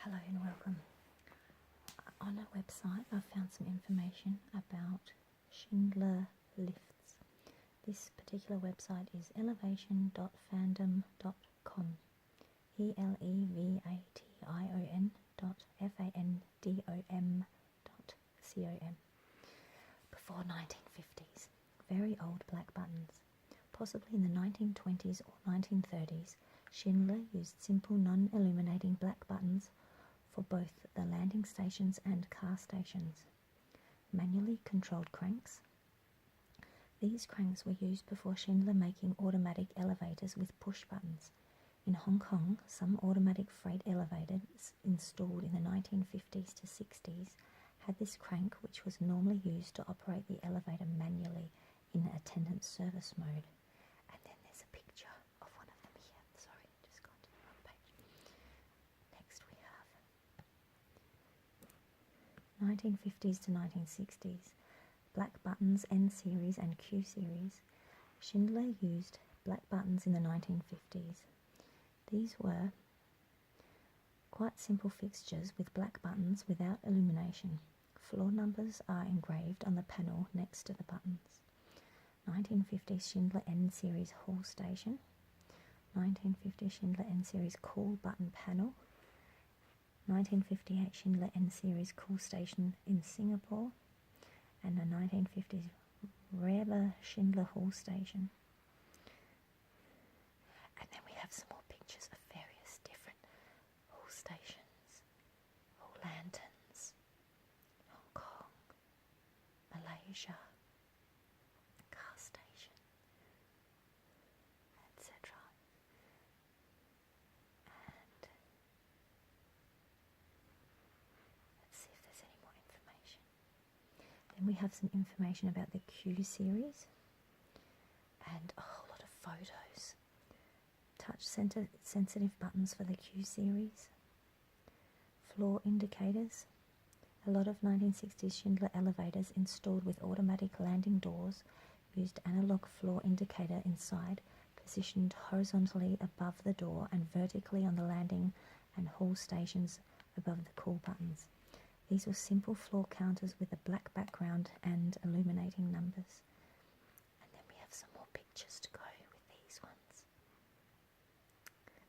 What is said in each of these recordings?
Hello and welcome. On a website I found some information about Schindler lifts. This particular website is elevation.fandom.com. elevation.fandom.com. Before 1950s, very old black buttons. Possibly in the 1920s or 1930s, Schindler used simple non-illuminating black buttons for both the landing stations and car stations. Manually controlled cranks. These cranks were used before Schindler making automatic elevators with push buttons. In Hong Kong, some automatic freight elevators installed in the 1950s to 60s had this crank, which was normally used to operate the elevator manually in attendant service mode. And then there's a picture of one of them here. Sorry, just got to the wrong page. Next we have 1950s to 1960s. Black buttons N series and Q series. Schindler used black buttons in the 1950s. These were quite simple fixtures with black buttons without illumination. Floor numbers are engraved on the panel next to the buttons. 1950 Schindler N series hall station. 1950 Schindler N series cool button panel. 1958 Schindler N series cool station in Singapore. And a 1950s Reber Schindler hall station. And then we have some more pictures of various different hall stations, hall lanterns, Hong Kong, Malaysia, car station, etc. And let's see if there's any more information. Then we have some information about the Q series and a whole lot of photos. Touch sensitive buttons for the Q series. Floor indicators. A lot of 1960s Schindler elevators installed with automatic landing doors used analog floor indicator inside, positioned horizontally above the door and vertically on the landing and hall stations above the cool buttons. These were simple floor counters with a black background and illuminating numbers. And then we have some more pictures to go with these ones.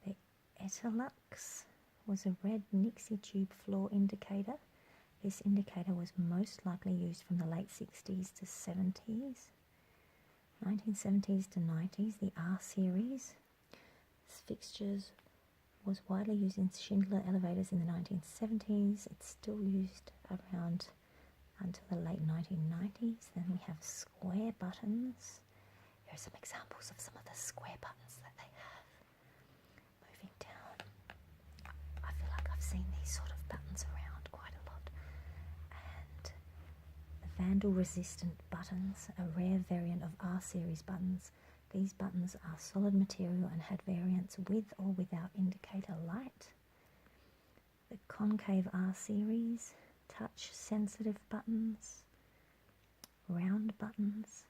The Etalux was a red Nixie tube floor indicator. This indicator was most likely used from the late 60s to 70s. 1970s to 90s, the R series. This fixtures was widely used in Schindler elevators in the 1970s. It's still used around until the late 1990s. Then we have square buttons. Here are some examples of some of the square buttons that they have. Moving down, I feel like I've seen these sort of buttons around quite a lot. And the vandal-resistant buttons, a rare variant of R series buttons. These buttons are solid material and had variants with or without indicator light. The concave R series, touch sensitive buttons, round buttons,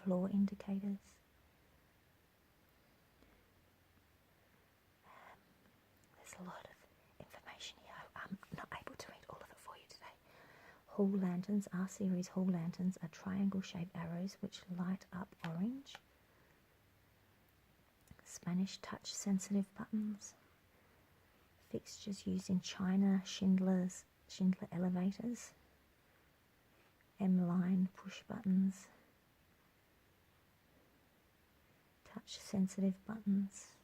floor indicators. There's a lot of information here. I'm not able to read all of it for you today. Hall lanterns, R series hall lanterns are triangle-shaped arrows which light up orange. Spanish touch-sensitive buttons. Fixtures used in China, Schindler elevators. M-line push buttons. Touch-sensitive buttons.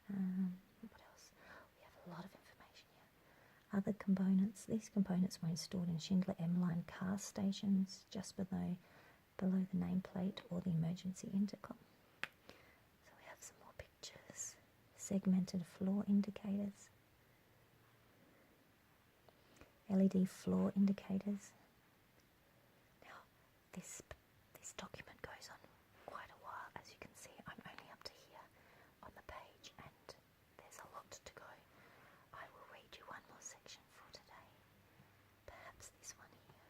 What else? We have a lot of information here. Other components. These components were installed in Schindler M-line car stations just below the nameplate or the emergency intercom. So we have some more pictures. Segmented floor indicators. LED floor indicators. Now this document goes on quite a while. As you can see, I'm only up to here on the page and there's a lot to go. I will read you one more section for today. Perhaps this one here.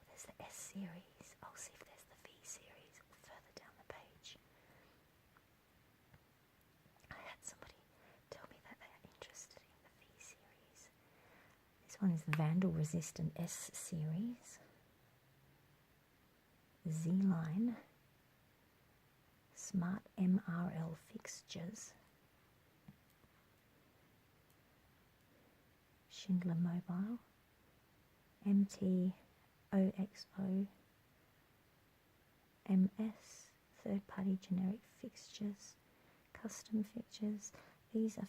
There's there's the S series. I'll see if there's the V series further down the page. I had somebody tell me that they are interested in the V series. This one is the Vandal Resistant S series. Z-Line Smart MRL fixtures. Schindler Mobile. MT OXO MS, third-party generic fixtures, custom fixtures. These are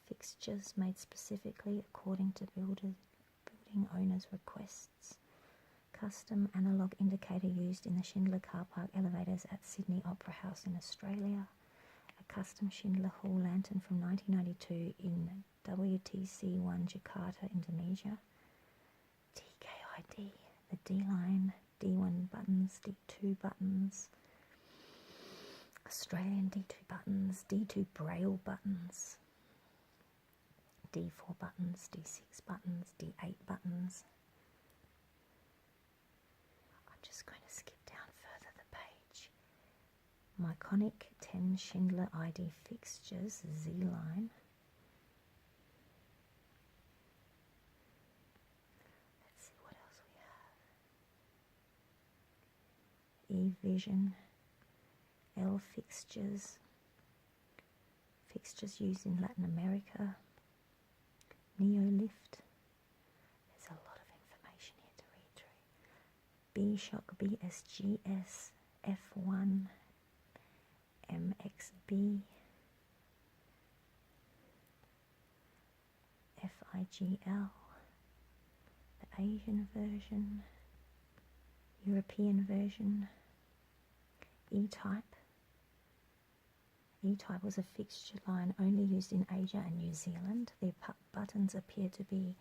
fixtures made specifically according to building owners' requests. Custom analogue indicator used in the Schindler car park elevators at Sydney Opera House in Australia. A custom Schindler hall lantern from 1992 in WTC1 Jakarta, Indonesia. TKID, the D-line, D1 buttons, D2 buttons, Australian D2 buttons, D2 Braille buttons, D4 buttons, D6 buttons, D8 buttons. I'm just going to skip down further the page. Myconic 10 Schindler ID fixtures, Z-line. Let's see what else we have. E-Vision L fixtures. Fixtures used in Latin America. Neolift. There's a lot of information here to read through. B-Shock BSGS F1 MXB FIGL, the Asian version, European version, E-Type. E-Type was a fixture line only used in Asia and New Zealand. The buttons appear to be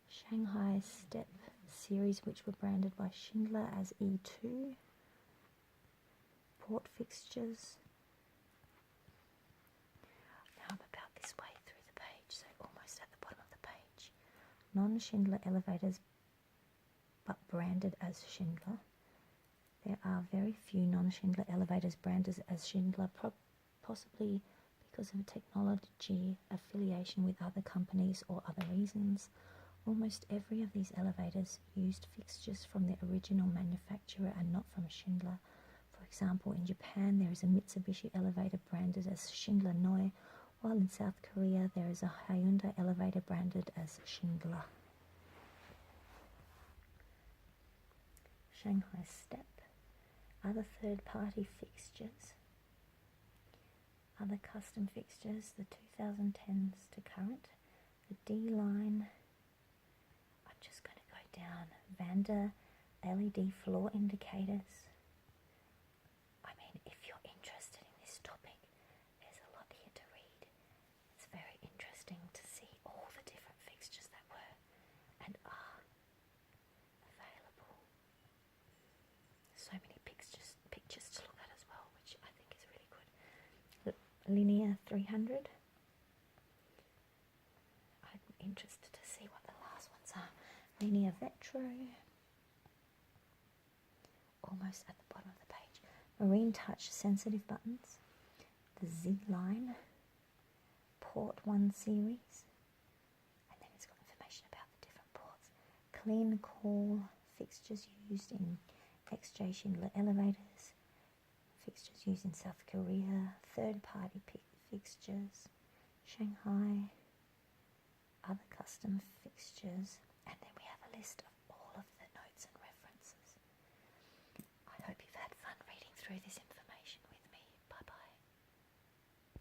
Shanghai Step series, which were branded by Schindler as E2. Port fixtures. Now I'm about this way through the page, so almost at the bottom of the page. Non-Schindler elevators, but branded as Schindler. There are very few non-Schindler elevators branded as Schindler, possibly because of technology affiliation with other companies or other reasons. Almost every of these elevators used fixtures from their original manufacturer and not from Schindler. For example, in Japan there is a Mitsubishi elevator branded as Schindler Noi, while in South Korea there is a Hyundai elevator branded as Schindler. Shanghai Step. Other third-party fixtures. Other custom fixtures, the 2010s to current. The D-line. I'm just going to go down. Vander LED floor indicators. I mean, if you're interested in this topic, there's a lot here to read. It's very interesting to see all the different fixtures that were and are available. So many pictures to look at as well, which I think is really good. Linear 300. I'm interested to see what the last ones are. Linear Vetro. Almost at the bottom of the page. Marine Touch sensitive buttons. The Z-Line. Port 1 series. And then it's got information about the different ports. Clean Call fixtures used in XJ Schindler elevators. Fixtures used in South Korea. Third-party fixtures. Shanghai. Other custom fixtures. And then we have a list of